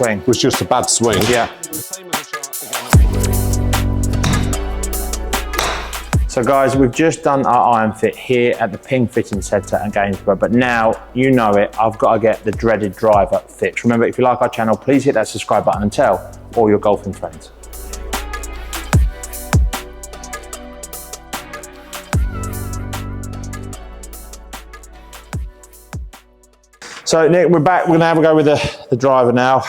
swing. It was just a bad swing. Yeah. So guys, we've just done our iron fit here at the Ping Fitting Centre at Gainsborough, but now you know it, I've got to get the dreaded driver fixed. Remember, if you like our channel, please hit that subscribe button and tell all your golfing friends. So Nick, we're back. We're going to have a go with the driver now.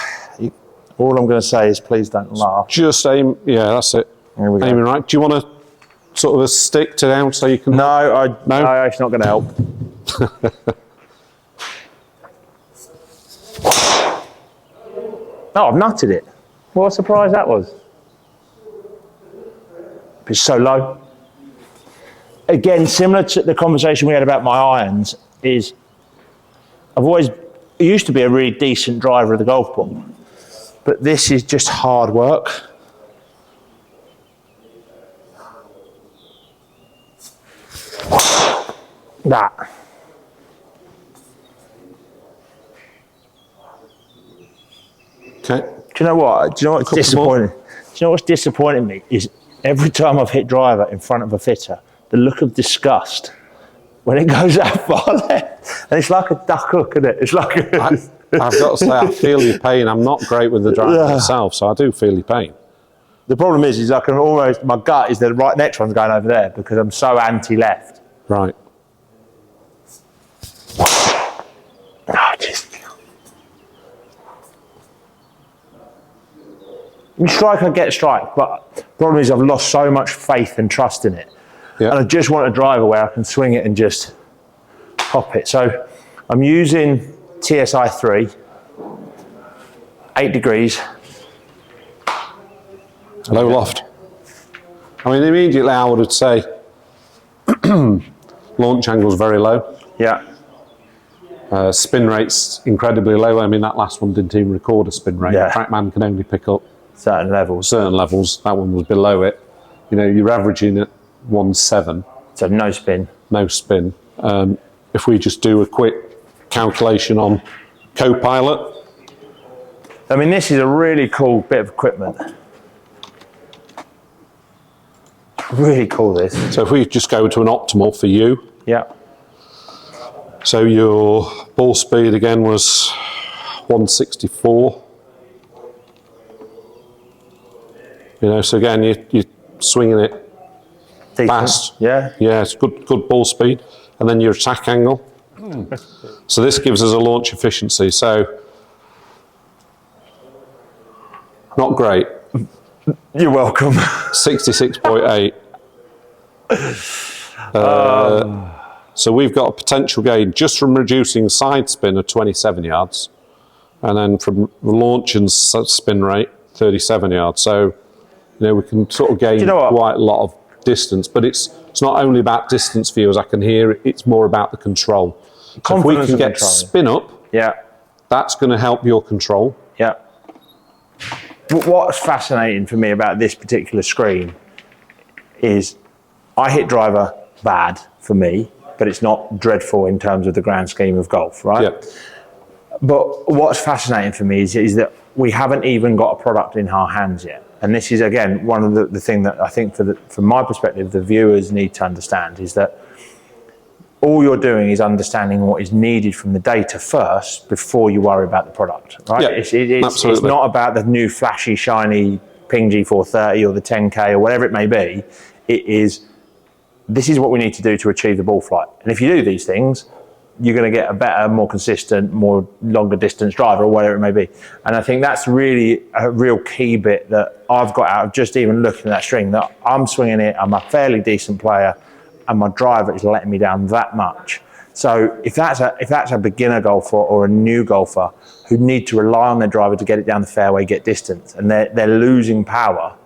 All I'm going to say is please don't laugh. Just aim, yeah, that's it. Here we go. Aiming right. Do you want to sort of a stick to down so you can... No, it's not going to help. Oh, I've nutted it. What a surprise that was. It's so low. Again, similar to the conversation we had about my irons, is it used to be a really decent driver of the golf ball, but this is just hard work. That. Okay. Do you know what? Do you know what's disappointing? Do you know what's disappointing me is every time I've hit driver in front of a fitter, the look of disgust when it goes that far left, and it's like a duck hook, isn't it? It's like I've got to say, I feel your pain. I'm not great with the driver myself, so I do feel your pain. The problem is I can almost, my gut is the right next one's going over there because I'm so anti-left. Right. Oh, you strike, I get strike, but the problem is I've lost so much faith and trust in it. Yeah. And I just want a driver where I can swing it and just pop it. So I'm using TSI 3, 8 degrees. Low loft. I mean, immediately I would say launch angle's very low. Yeah. Spin rate's incredibly low. I mean, that last one didn't even record a spin rate. Yeah. TrackMan can only pick up certain levels. Certain levels. That one was below it. You know, you're averaging at 1.7. So no spin. No spin. If we just do a quick calculation on Copilot. I mean, this is a really cool bit of equipment. Really cool, this. So if we just go to an optimal for you. Yeah. So your ball speed again was 164. You know, so again, you're swinging it decent. Fast. Yeah. Yeah, it's good ball speed. And then your attack angle. So this gives us a launch efficiency. So not great. You're welcome. 66.8. So we've got a potential gain just from reducing side spin of 27 yards, and then from launch and spin rate 37 yards. So you know we can sort of gain quite a lot of distance, but it's not only about distance for you, as I can hear. It's more about the control. So if we can get spin up, yeah, that's going to help your control. Yeah. What's fascinating for me about this particular screen is I hit driver bad for me, but it's not dreadful in terms of the grand scheme of golf, right? Yeah. But what's fascinating for me is that we haven't even got a product in our hands yet. And this is, again, one of the thing that I think from my perspective, the viewers need to understand is that all you're doing is understanding what is needed from the data first before you worry about the product, right? Yeah, it's not about the new flashy, shiny PING G430 or the 10K or whatever it may be. It is, this is what we need to do to achieve the ball flight. And if you do these things, you're going to get a better, more consistent, more longer distance driver or whatever it may be. And I think that's really a real key bit that I've got out of just even looking at that string, that I'm swinging it, I'm a fairly decent player, and my driver is letting me down that much. So if that's a beginner golfer or a new golfer who need to rely on their driver to get it down the fairway, get distance, and they're losing power,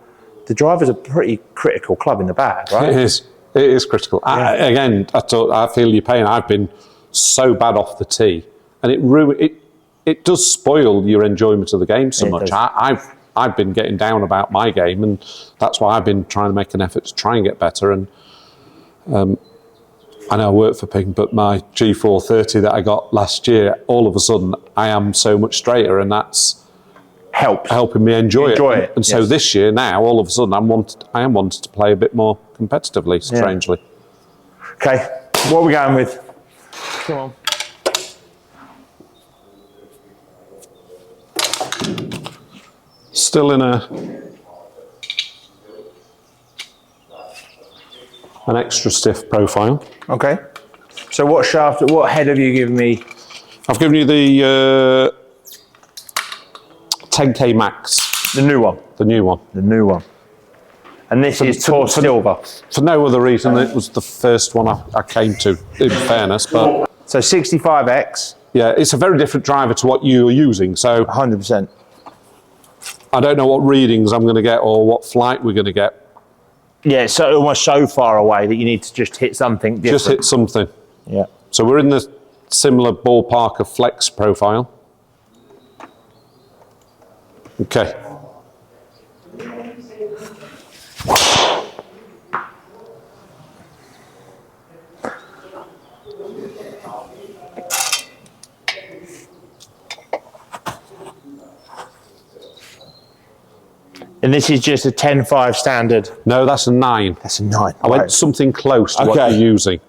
the driver's a pretty critical club in the bag, right? It is critical. Yeah. I feel your pain. I've been so bad off the tee, and it does spoil your enjoyment of the game so much. I've been getting down about my game, and that's why I've been trying to make an effort to try and get better. And I know I work for Ping, but my G430 that I got last year, all of a sudden I am so much straighter, and that's helping me enjoy it. And so yes. this year now, all of a sudden, I am wanting to play a bit more competitively, strangely. Yeah. Okay, what are we going with? Come on. Still in an extra stiff profile. Okay. So what shaft, what head have you given me? I've given you the 10K Max. The new one. The new one. The new one. And this is Tor Silver. For no other reason, it was the first one I came to, in fairness. But so 65X. Yeah, it's a very different driver to what you're using. So 100%. I don't know what readings I'm going to get or what flight we're going to get. Yeah, it's so almost so far away that you need to just hit something different. Just hit something. Yeah. So we're in the similar ballpark of flex profile. Okay. And this is just a 10.5 standard? No, that's a 9. That's a 9. I went something close to what you're using.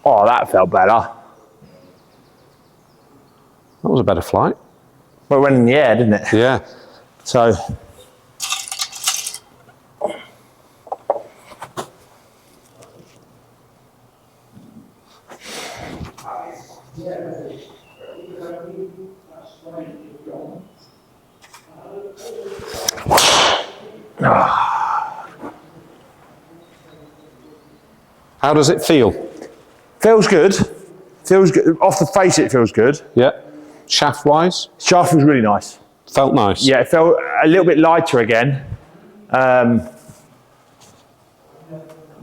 Oh, that felt better. That was a better flight. Well, it went in the air, didn't it? Yeah. So... How does it feel? Feels good. Feels good. Off the face, it feels good. Yeah. Shaft-wise? Shaft was really nice. Felt nice. Yeah, it felt a little bit lighter again.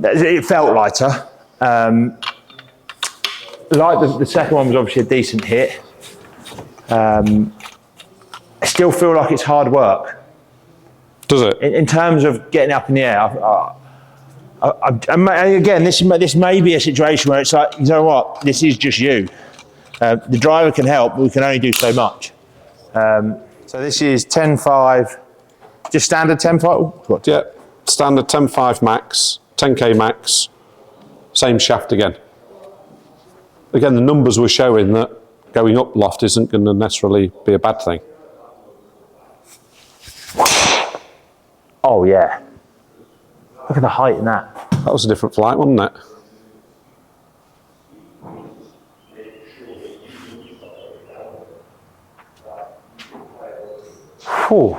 It felt lighter. Like the second one was obviously a decent hit. I still feel like it's hard work. Does it? In terms of getting up in the air, again, this may be a situation where it's like, you know what, this is just you. The driver can help, but we can only do so much. So this is 10.5, just standard 10.5? Yeah, standard 10.5 max, 10K max, same shaft again. Again, the numbers were showing that going up loft isn't going to necessarily be a bad thing. Oh yeah. Look at the height in that. That was a different flight, wasn't it? Whew.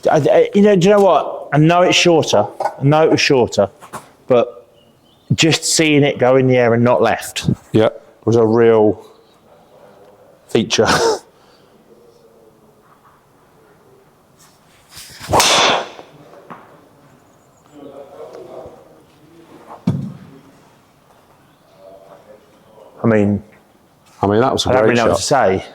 Do you know what? I know it's shorter. I know it was shorter, but just seeing it go in the air and not left, yeah, was a real feature. I mean, that was a great shot. I don't really know what to say.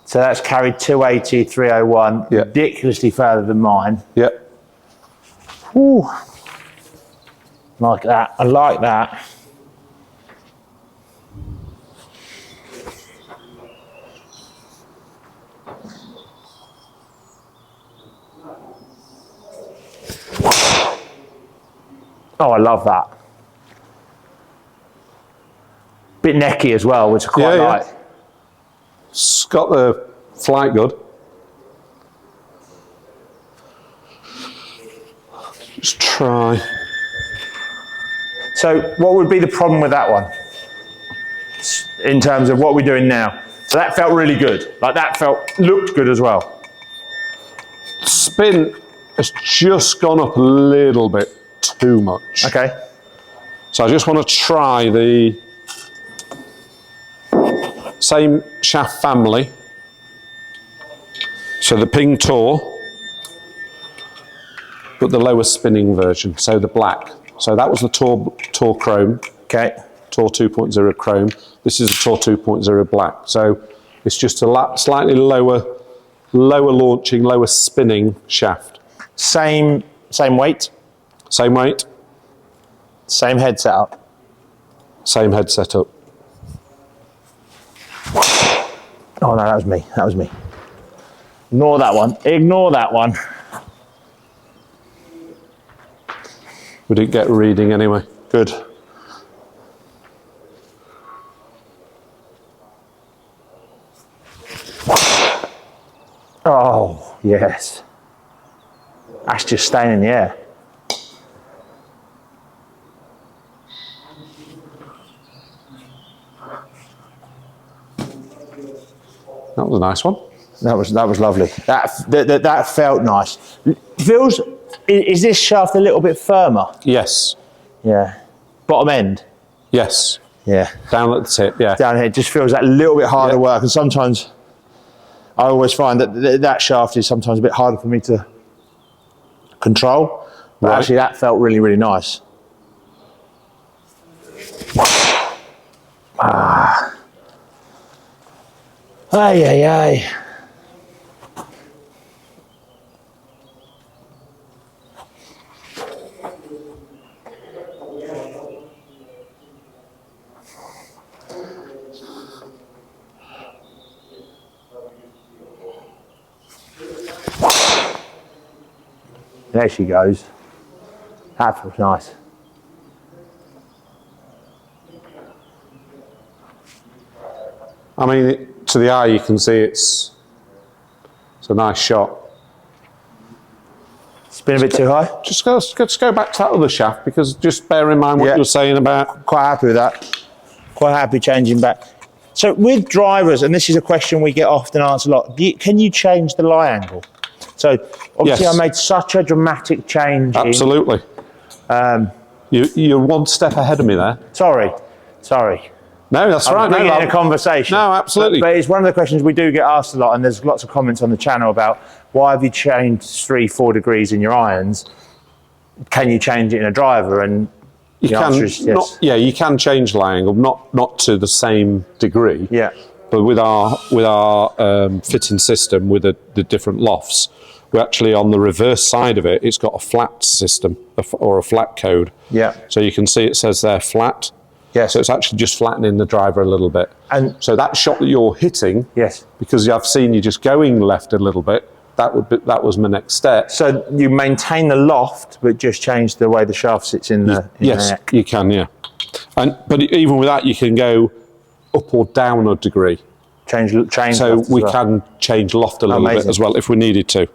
So that's carried 280, 301, yeah. Ridiculously further than mine. Yeah. Whew. Like that. I like that. Oh, I love that. Bit necky as well, which I quite like. Yeah. It's got the flight good. Let's try. So what would be the problem with that one? In terms of what we're doing now? So that felt really good. Like that looked good as well. Spin has just gone up a little bit too much. Okay. So I just want to try the same shaft family. So the Ping Tor, but the lower spinning version, so the black. So that was the Tor Chrome. Okay. Tor 2.0 Chrome. This is a Tor 2.0 black. So it's just a slightly lower launching, lower spinning shaft. Same weight? Same weight, Same head setup. same head setup. Oh no, that was me. That was me. Ignore that one. Ignore that one. We didn't get a reading anyway. Good. Oh, yes. That's just staying in the air. That was a nice one. That was lovely. That felt nice. Feels. Is this shaft a little bit firmer? Yes. Yeah. Bottom end. Yes. Yeah. Down at the tip, yeah. Down here, it just feels that little bit harder work, and sometimes I always find that that shaft is sometimes a bit harder for me to control. But actually, that felt really, really nice. Ah. Ay, ay, ay. There she goes. That feels nice. I mean, to the eye, you can see it's a nice shot. Spin a bit too high? Just go back to that other shaft, because just bear in mind what you were saying about. Quite happy with that. Quite happy changing back. So with drivers, and this is a question we get often answered a lot, can you change the lie angle? So obviously I made such a dramatic change. Absolutely. You're one step ahead of me there. Sorry. No, that's right. No, in a conversation. No, absolutely. But it's one of the questions we do get asked a lot, and there's lots of comments on the channel about why have you changed 3-4 degrees in your irons? Can you change it in a driver? And the answer is yes. You can change lie angle, not to the same degree. Yeah. But with our fitting system with the different lofts, we're actually on the reverse side of it. It's got a flat system or a flat code. Yeah. So you can see it says there flat. Yes. So it's actually just flattening the driver a little bit. And so that shot that you're hitting, yes, because I've seen you just going left a little bit. That was my next step. So you maintain the loft, but just change the way the shaft sits in the neck. You can, yeah. But even with that, you can go up or down a degree. Change. So we can change loft a little bit as well if we needed to.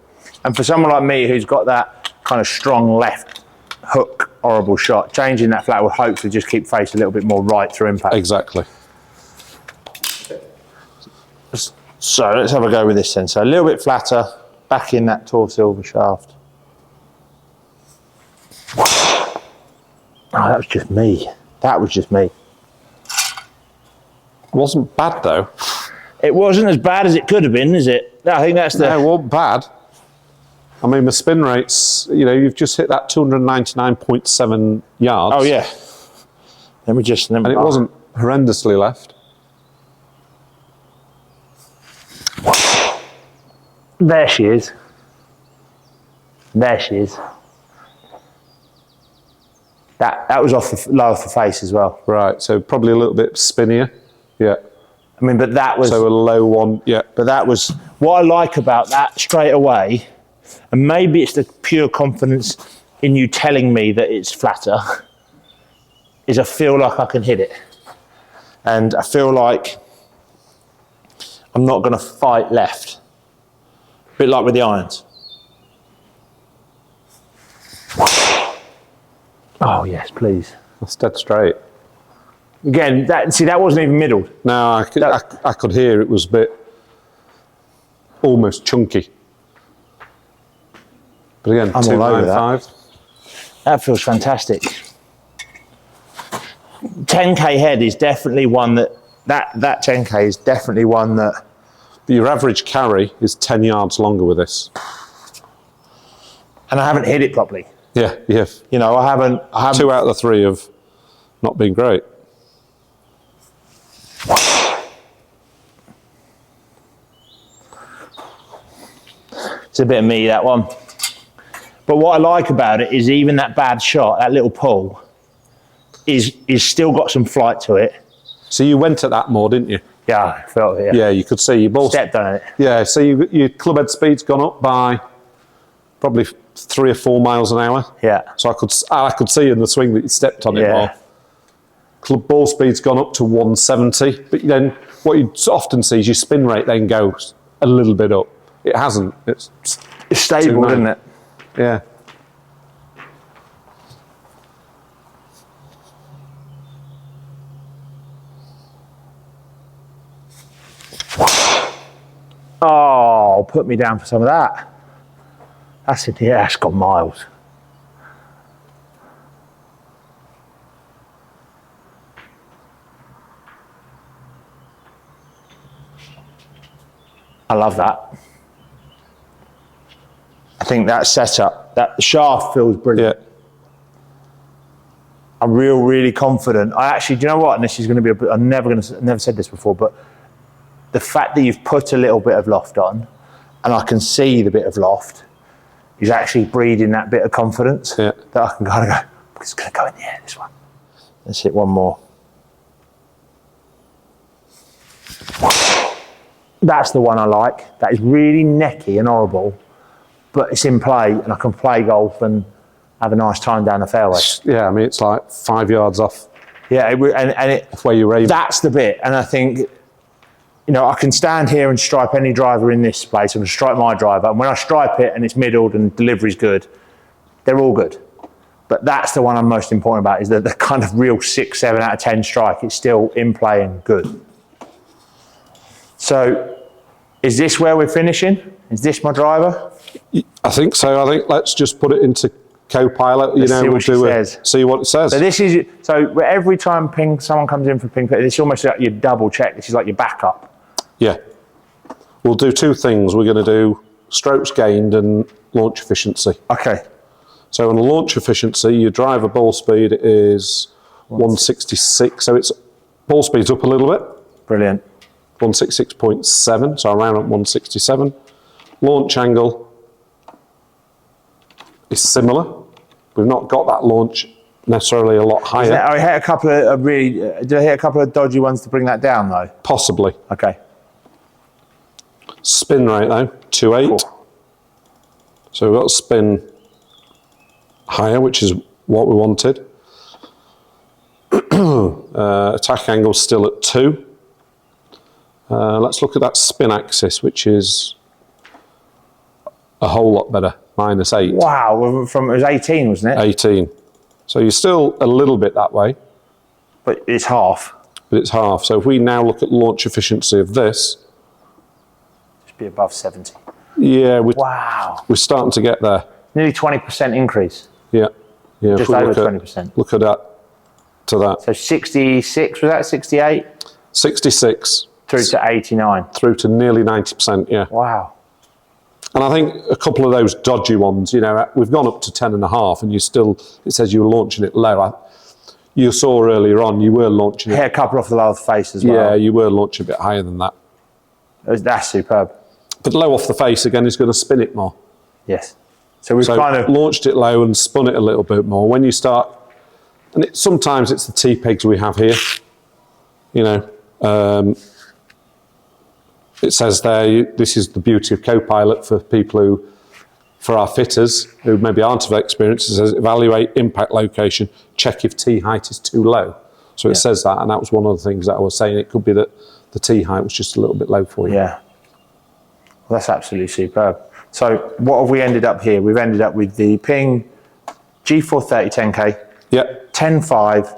And for someone like me who's got that kind of strong left hook, horrible shot, changing that flat will hopefully just keep face a little bit more right through impact. Exactly. So let's have a go with this then. So a little bit flatter, back in that tall silver shaft. Oh, that was just me. That was just me. Wasn't bad though. It wasn't as bad as it could have been, is it? I think that's the... No, it wasn't bad. I mean, the spin rates, you've just hit that 299.7 yards. Oh, yeah. Let me just... And it wasn't horrendously left. There she is. There she is. That was off the low off the face as well. Right, so probably a little bit spinnier. Yeah. I mean, but that was... So a low one, yeah. But that was... What I like about that straight away, and maybe it's the pure confidence in you telling me that it's flatter, is I feel like I can hit it. And I feel like I'm not going to fight left. A bit like with the irons. Oh, yes, please. That's dead straight. Again, that wasn't even middled. No, I could hear it was a bit almost chunky. But again, I'm all over that. 295. That feels fantastic. 10k head is definitely one that 10k is definitely one that... Your average carry is 10 yards longer with this. And I haven't hit it properly. Yeah, yeah. I haven't... 2 out of the 3 have not been great. It's a bit of me, that one. But what I like about it is even that bad shot, that little pull, is still got some flight to it. So you went at that more, didn't you? Yeah, I felt it. Yeah, you could see your ball stepped on it. Yeah, so your club head speed's gone up by probably 3 or 4 miles an hour. Yeah. So I could see in the swing that you stepped on it more. Club ball speed's gone up to 170, but then what you often see is your spin rate then goes a little bit up. It hasn't. It's stable, isn't it? Yeah. Oh, put me down for some of that. That's it. Yeah, it's got miles. I love that. I think that setup, that shaft feels brilliant. Yeah. I'm really confident. I actually, do you know what? And this is going to be a bit, I'm never said this before, but the fact that you've put a little bit of loft on, and I can see the bit of loft, is actually breeding that bit of confidence that I can kind of go, it's going to go in the air, this one. Let's hit one more. That's the one I like. That is really necky and horrible, but it's in play, and I can play golf and have a nice time down the fairway. Yeah, I mean, it's like 5 yards off. Yeah, and where you're aiming. That's the bit, and I think, you know, I can stand here and stripe any driver in this place and stripe my driver, and when I stripe it and it's middled and delivery's good, they're all good. But that's the one I'm most important about, is that the kind of real 6, 7 out of 10 strike, it's still in play and good. So, is this where we're finishing? Is this my driver? I think so. I think let's just put it into Copilot. Let's see what she says. See what it says. So this is, so every time someone comes in for ping, it's almost like you double check. This is like your backup. Yeah. We'll do 2 things. We're going to do strokes gained and launch efficiency. Okay. So on the launch efficiency, your driver ball speed is 166. So it's ball speed's up a little bit. Brilliant. 166.7, so around at 167. Launch angle is similar. We've not got that launch necessarily a lot higher. I hit a couple of did I hit a couple of dodgy ones to bring that down though? Possibly. Okay. Spin rate though, 2.8. Cool. So we've got spin higher, which is what we wanted. Attack angle still at 2. Let's look at that spin axis, which is a whole lot better, -8. Wow, it was 18, wasn't it? 18. So you're still a little bit that way. But it's half. But it's half. So if we now look at launch efficiency of this. Just be above 70. Yeah. Wow. We're starting to get there. Nearly 20% increase. Yeah. Yeah. Just over 20%. Look at that. To that. So 66, was that 68? 66. Through to 89. Through to nearly 90%, yeah. Wow. And I think a couple of those dodgy ones, you know, we've gone up to 10.5 and you still, it says you were launching it low. You saw earlier on, you were launching it. Hit a couple off the low of the face as well. Yeah, you were launching a bit higher than that. That's superb. But low off the face, again, is going to spin it more. Yes. So we've kind of launched it low and spun it a little bit more. When you start, and sometimes it's the T-pegs we have here, you know, it says there, this is the beauty of Copilot for people who, for our fitters, who maybe aren't of experience. It says evaluate impact location, check if T height is too low. So it says that, and that was one of the things that I was saying. It could be that the T height was just a little bit low for you. Yeah. Well, that's absolutely superb. So what have we ended up here? We've ended up with the Ping G430 10K. Yeah. 10.5,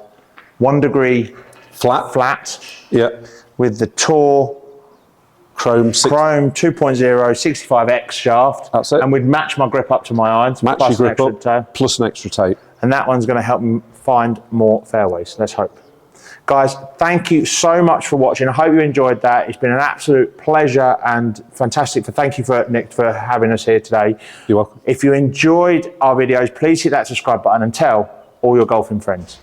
1 degree flat. Yeah. With the Tour Chrome 2.0 65X shaft. That's it. And we'd match my grip up to my irons. Match your grip up, plus an extra tape. And that one's going to help me find more fairways. Let's hope. Guys, thank you so much for watching. I hope you enjoyed that. It's been an absolute pleasure and fantastic. Thank you, Nick, for having us here today. You're welcome. If you enjoyed our videos, please hit that subscribe button and tell all your golfing friends.